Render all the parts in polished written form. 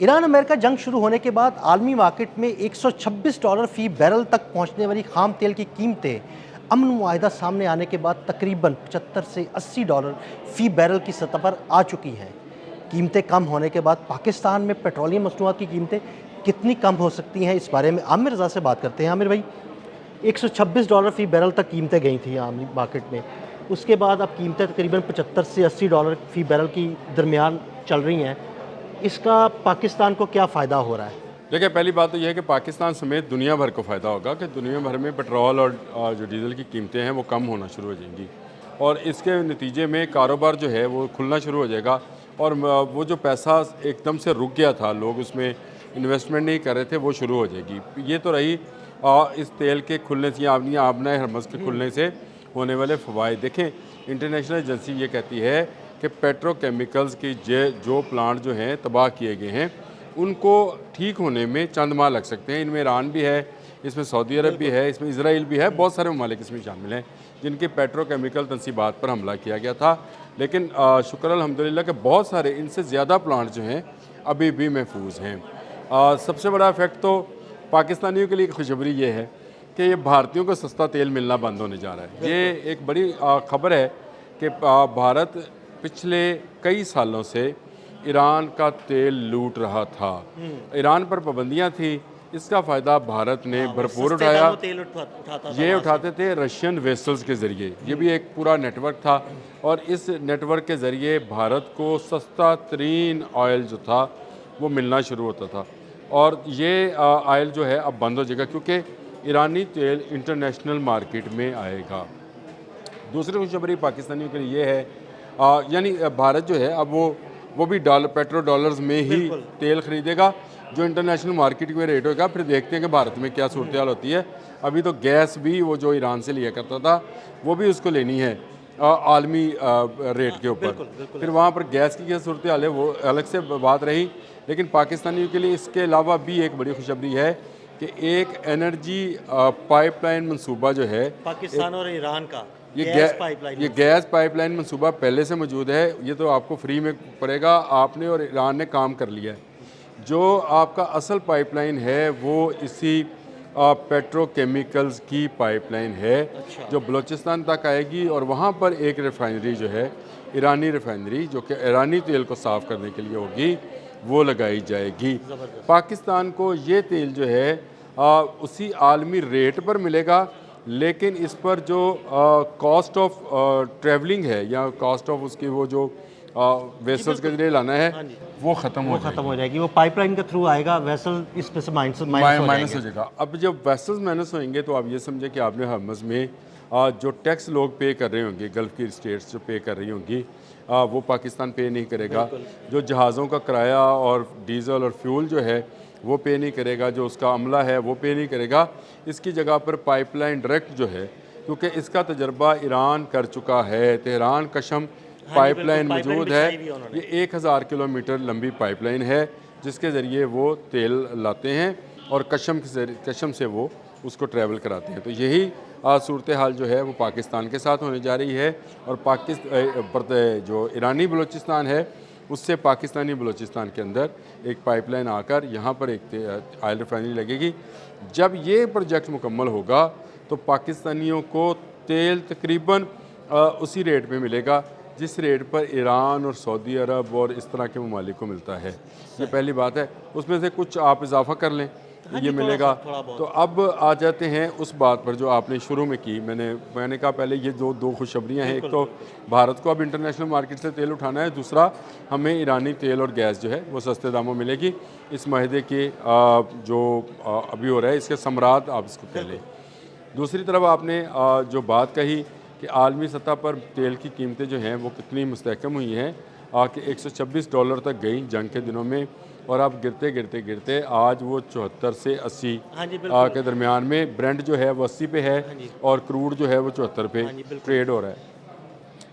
Iran America जंग शुरू होने के बाद आलमी मार्केट में $126 फी बैरल तक पहुंचने वाली खाम तेल की कीमतें अमन मुआहिदा सामने आने के बाद तकरीबन 75 से $80 फी बैरल की सतह पर आ चुकी हैं। कीमतें कम होने के बाद पाकिस्तान में पेट्रोलियम मसनूआत की कीमतें कितनी कम हो सकती हैं, इस बारे में आमिर रज़ा से बात करते हैं। आमिर भाई, $126 फी बैरल तक कीमतें गई थी आलमी मार्केट में, उसके बाद अब कीमतें तकरीबन 75 से $80 फी बैरल की दरमियान चल रही हैं। इसका पाकिस्तान को क्या फ़ायदा हो रहा है? देखिए, पहली बात तो यह है कि पाकिस्तान समेत दुनिया भर को फ़ायदा होगा कि दुनिया भर में पेट्रोल और जो डीज़ल की कीमतें हैं वो कम होना शुरू हो जाएंगी और इसके नतीजे में कारोबार जो है वो खुलना शुरू हो जाएगा और वो जो पैसा एकदम से रुक गया था, लोग उसमें इन्वेस्टमेंट नहीं कर रहे थे, वो शुरू हो जाएगी। ये तो रही इस तेल के खुलने से या आबना हरमज़ के खुलने से होने वाले फ़वाइद। देखें, इंटरनेशनल एजेंसी ये कहती है कि पेट्रोकेमिकल्स की जो प्लांट जो हैं तबाह किए गए हैं उनको ठीक होने में चंद माह लग सकते हैं। इनमें ईरान भी है, इसमें सऊदी अरब भी है, इसमें इसराइल भी है, बहुत सारे ममालिक इसमें शामिल हैं जिनके पेट्रोकेमिकल तनसीबात पर हमला किया गया था। लेकिन शुक्र अल्हम्दुलिल्लाह कि बहुत सारे इनसे ज़्यादा प्लांट जो हैं अभी भी महफूज हैं। सबसे बड़ा इफेक्ट तो पाकिस्तानियों के लिए खुशखबरी ये है कि ये भारतीयों को सस्ता तेल मिलना बंद होने जा रहा है। ये एक बड़ी खबर है कि भारत पिछले कई सालों से ईरान का तेल लूट रहा था। ईरान पर पाबंदियां थी, इसका फ़ायदा भारत ने भरपूर उठाया। ये उठाते थे रशियन वेसल्स के ज़रिए, ये भी एक पूरा नेटवर्क था और इस नेटवर्क के ज़रिए भारत को सस्ता तरीन ऑयल जो था वो मिलना शुरू होता था और ये ऑयल जो है अब बंद हो जाएगा क्योंकि ईरानी तेल इंटरनेशनल मार्केट में आएगा। दूसरी खुशखबरी पाकिस्तानियों के लिए ये है, यानी भारत जो है अब वो भी पेट्रो डॉलर्स में ही तेल खरीदेगा जो इंटरनेशनल मार्केट में रेट होगा। फिर देखते हैं कि भारत में क्या सूरत हाल होती है। अभी तो गैस भी वो जो ईरान से लिया करता था वो भी उसको लेनी है आलमी रेट के ऊपर। फिर वहाँ पर गैस की क्या सूरत हाल है वो अलग से बात रही। लेकिन पाकिस्तानियों के लिए इसके अलावा भी एक बड़ी खुशखबरी है कि एक एनर्जी पाइपलाइन मनसूबा जो है पाकिस्तान और ईरान का ये गैस पाइपलाइन मनसूबा पहले से मौजूद है। ये तो आपको फ्री में पड़ेगा, आपने और ईरान ने काम कर लिया है। जो आपका असल पाइपलाइन है वो इसी पेट्रोकेमिकल्स की पाइपलाइन है। जो बलूचिस्तान तक आएगी और वहाँ पर एक रिफाइनरी जो है ईरानी रिफाइनरी जो कि ईरानी तेल को साफ़ करने के लिए होगी वो लगाई जाएगी। पाकिस्तान को ये तेल जो है उसी आलमी रेट पर मिलेगा, लेकिन इस पर जो कॉस्ट ऑफ ट्रैवलिंग है या कॉस्ट ऑफ उसकी वो जो वेसल्स के जरिए लाना है वो ख़त्म हो जाएगी। वो पाइपलाइन के थ्रू आएगा, वेसल इस पे से माइनस हो जाएगा। अब जब वेसल्स माइनस होंगे तो आप ये समझे कि आपने हरमज़ में जो टैक्स लोग पे कर रहे होंगे, गल्फ़ की स्टेट्स जो पे कर रही होंगी वो पाकिस्तान पे नहीं करेगा। जो जहाज़ों का किराया और डीज़ल और फ्यूल जो है वो पे नहीं करेगा, जो उसका अमला है वो पे नहीं करेगा। इसकी जगह पर पाइपलाइन डायरेक्ट जो है, क्योंकि इसका तजर्बा ईरान कर चुका है, तेहरान कशम पाइपलाइन मौजूद है। ये 1000 किलोमीटर लंबी पाइपलाइन है जिसके ज़रिए वो तेल लाते हैं और कशम से वो उसको ट्रैवल कराते हैं। तो यही सूरत हाल जो है वो पाकिस्तान के साथ होने जा रही है और जो ईरानी बलूचिस्तान है उससे पाकिस्तानी बलूचिस्तान के अंदर एक पाइपलाइन आकर यहाँ पर एक ऑयल रिफाइनरी लगेगी। जब ये प्रोजेक्ट मुकम्मल होगा तो पाकिस्तानियों को तेल तकरीबन उसी रेट में मिलेगा जिस रेट पर ईरान और सऊदी अरब और इस तरह के ममालिक को मिलता है। ये पहली बात है। उसमें से कुछ आप इजाफा कर लें ये मिलेगा। तो अब आ जाते हैं उस बात पर जो आपने शुरू में की। मैंने कहा पहले ये दो खुशखबरियाँ हैं। एक तो भारत को अब इंटरनेशनल मार्केट से तेल उठाना है, दूसरा हमें ईरानी तेल और गैस जो है वो सस्ते दामों मिलेगी। इस माहदे के जो अभी हो रहा है इसके समरात आप इसको कह लें। दूसरी तरफ आपने जो बात कही कि आलमी सतह पर तेल की कीमतें जो हैं वो कितनी मुस्तहकम हुई हैं कि $126 तक गई जंग के दिनों में और अब गिरते आज वो 74 से 80 के दरमियान में। ब्रेंट जो है वो 80 पे है और क्रूड जो है वो 74 पे ट्रेड हो रहा है।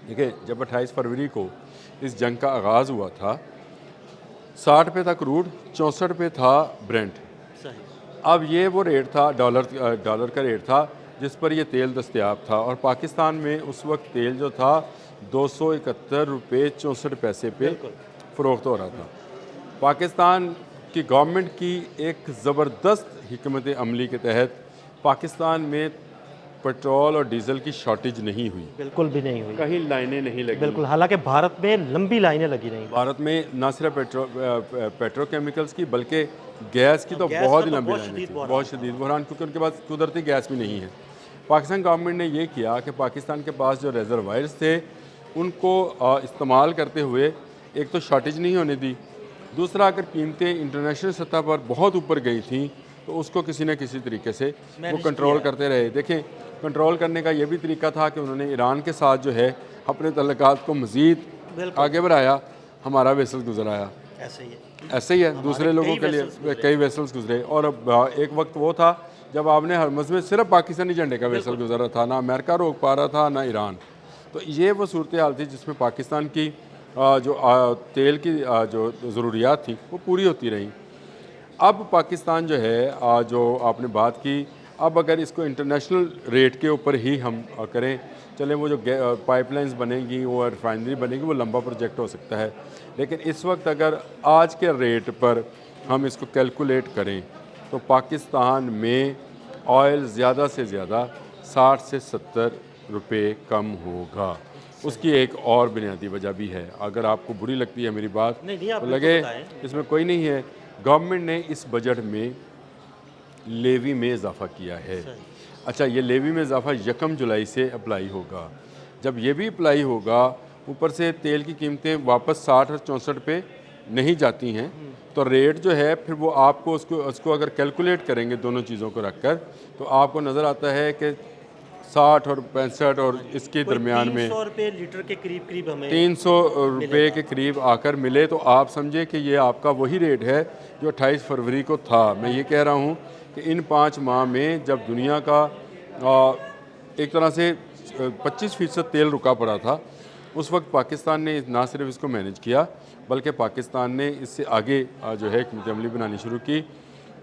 देखिए, जब 28 फरवरी को इस जंग का आगाज़ हुआ था 60 पे था क्रूड, 64 पे था ब्रेंट। अब ये वो रेट था, डॉलर का रेट था जिस पर यह तेल दस्तयाब था और पाकिस्तान में उस वक्त तेल जो था 271 रुपये 64 पैसे पे फ़रोख्त हो रहा था। पाकिस्तान उसकी गवर्नमेंट की एक ज़बरदस्त हिकमत अमली के तहत पाकिस्तान में पेट्रोल और डीज़ल की शॉर्टेज नहीं हुई, बिल्कुल भी नहीं हुई। कहीं लाइनें नहीं लगी। बिल्कुल, हालांकि भारत में लंबी लाइनें लगी रहीं। भारत में ना सिर्फ पेट्रोकेमिकल्स की बल्कि गैस की तो गैस बहुत का ही तो लंबी बहुत लाइनें शदीद थी, बहरान बहुत शदीद बहरान, क्योंकि उनके पास कुदरती गैस भी नहीं है। पाकिस्तान गवर्नमेंट ने ये किया कि पाकिस्तान के पास जो रिजर्वायर्स थे उनको इस्तेमाल करते हुए एक तो शॉर्टेज नहीं होने दी, दूसरा अगर कीमतें इंटरनेशनल सतह पर बहुत ऊपर गई थी तो उसको किसी न किसी तरीके से वो कंट्रोल करते रहे। देखें, कंट्रोल करने का ये भी तरीका था कि उन्होंने ईरान के साथ जो है अपने तल्लुकात को मज़ीद आगे बढ़ाया, हमारा वेसल गुजर आया। ऐसे ही है दूसरे लोगों के लिए कई वेसल्स गुजरे। और अब एक वक्त वो था जब आपने हरमज़ में सिर्फ पाकिस्तानी झंडे का वेसल गुजरा था, ना अमेरिका रोक पा रहा था ना ईरान। तो ये वो सूरत हाल थी जिसमें पाकिस्तान की तेल की जो ज़रूरियात थी वो पूरी होती रहीं। अब पाकिस्तान जो है जो आपने बात की, अब अगर इसको इंटरनेशनल रेट के ऊपर ही हम करें, चलें वो जो पाइपलाइंस बनेंगी, वो रिफाइनरी बनेगी, वो लंबा प्रोजेक्ट हो सकता है। लेकिन इस वक्त अगर आज के रेट पर हम इसको कैलकुलेट करें तो पाकिस्तान में ऑयल ज़्यादा से ज़्यादा 60 से 70 रुपए कम होगा। उसकी एक और बुनियादी वजह भी है, अगर आपको बुरी लगती है मेरी बात तो लगे, इसमें कोई नहीं है। गवर्नमेंट ने इस बजट में लेवी में इजाफा किया है। अच्छा, ये लेवी में इजाफा 1 जुलाई से अप्लाई होगा। जब ये भी अप्लाई होगा, ऊपर से तेल की कीमतें वापस 60 और 64 पे नहीं जाती हैं, तो रेट जो है फिर वो आपको उसको अगर कैलकुलेट करेंगे दोनों चीज़ों को रखकर, तो आपको नज़र आता है कि 60 और 65 और इसके दरमियान में 300 रुपये लीटर के करीब हमें 300 रुपये के करीब आकर मिले, तो आप समझे कि ये आपका वही रेट है जो 28 फरवरी को था। मैं ये कह रहा हूँ कि इन 5 माह में जब दुनिया का एक तरह से 25% तेल रुका पड़ा था, उस वक्त पाकिस्तान ने ना सिर्फ इसको मैनेज किया बल्कि पाकिस्तान ने इससे आगे जो है कीमत अमली बनानी शुरू की।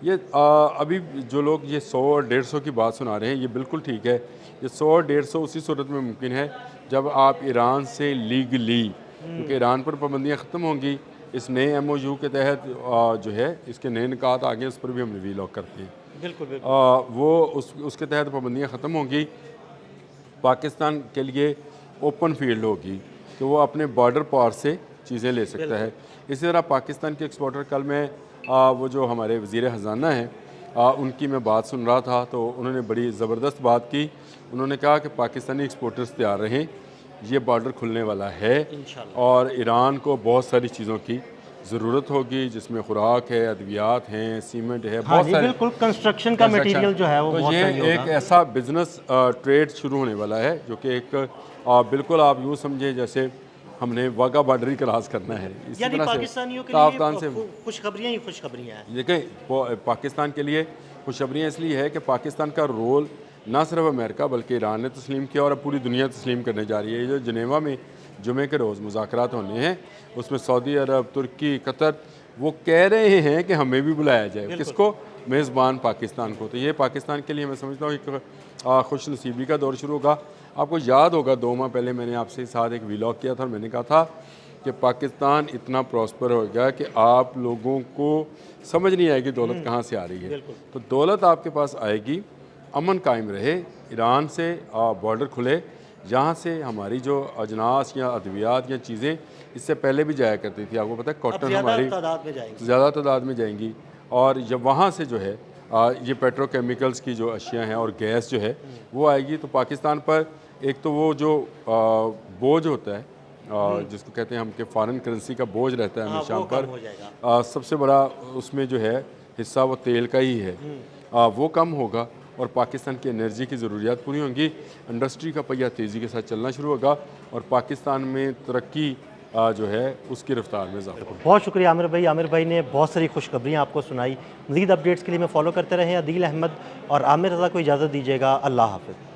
ये अभी जो लोग ये 100 और 150 की बात सुना रहे हैं, ये बिल्कुल ठीक है। ये 100 और 150 उसी सूरत में मुमकिन है जब आप ईरान से लीगली, क्योंकि ईरान पर पाबंदियाँ ख़त्म होंगी इस नए MOU के तहत, जो है इसके नए निकात आगे उस पर भी हम वीलॉग करते हैं। बिल्कुल वो उसके तहत पाबंदियाँ ख़त्म होंगी, पाकिस्तान के लिए ओपन फील्ड होगी तो वो अपने बॉर्डर पार से चीज़ें ले सकता है। इसी तरह पाकिस्तान के एक्सपोर्टर, कल मैं वो जो हमारे वज़ीर ख़ज़ाना हैं उनकी मैं बात सुन रहा था तो उन्होंने बड़ी ज़बरदस्त बात की। उन्होंने कहा कि पाकिस्तानी एक्सपोर्टर्स तैयार रहें, ये बॉर्डर खुलने वाला है और ईरान को बहुत सारी चीज़ों की ज़रूरत होगी, जिसमें खुराक है, अद्वियात हैं, सीमेंट है, बहुत सारे बिल्कुल कंस्ट्रक्शन का मटेरियल जो है वो तो बहुत ये सही होगा। एक ऐसा बिजनेस ट्रेड शुरू होने वाला है जो कि एक बिल्कुल आप यूँ समझे जैसे हमने वाघा बॉर्डर ही क्रॉस करना है। इसी यानी तरह से पाकिस्तानियों के ताबतान से लिए खुशखबरियां ही खुशखबरियां हैं। देखें, पाकिस्तान के लिए खुशखबरियाँ इसलिए है कि पाकिस्तान का रोल ना सिर्फ अमेरिका बल्कि ईरान ने तस्लीम किया और अब पूरी दुनिया तस्लीम करने जा रही है। ये जो जनेवा में जुमे के रोज़ मुज़ाकरात होने हैं, उसमें सऊदी अरब, तुर्की, कतर वो कह रहे हैं कि हमें भी बुलाया जाए। किसको? मेज़बान पाकिस्तान को। तो ये पाकिस्तान के लिए मैं समझता हूँ एक खुश नसीबी का दौर शुरू होगा। आपको याद होगा 2 माह पहले मैंने आपसे साथ एक व्लॉग किया था और मैंने कहा था कि पाकिस्तान इतना प्रॉस्पर हो गया कि आप लोगों को समझ नहीं आएगी दौलत कहाँ से आ रही है। तो दौलत आपके पास आएगी, अमन कायम रहे, ईरान से बॉर्डर खुले, जहाँ से हमारी जो अजनास या अद्वियात या चीज़ें इससे पहले भी जाया करती थी। आपको पता है कॉटन हमारी ज़्यादा तादाद में जाएंगी और जब वहाँ से जो है ये पेट्रोकेमिकल्स की जो अशिया हैं और गैस जो है वो आएगी, तो पाकिस्तान पर एक तो वो जो बोझ होता है जिसको कहते हैं हम कि फ़ॉरेन करेंसी का बोझ रहता है हमेशा पर, सबसे बड़ा उसमें जो है हिस्सा वो तेल का ही है, वो कम होगा और पाकिस्तान की एनर्जी की ज़रूरियात पूरी होंगी। इंडस्ट्री का पहिया तेज़ी के साथ चलना शुरू होगा और पाकिस्तान में तरक्की जो है उसकी रफ्तार में इजाफा। बहुत शुक्रिया आमिर भाई। आमिर भाई ने बहुत सारी खुशखबरियाँ आपको सुनाई। मज़ीद अपडेट्स के लिए मैं फॉलो करते रहें। अदील अहमद और आमिर रज़ा को इजाज़त दीजिएगा। अल्लाह हाफ़िज़।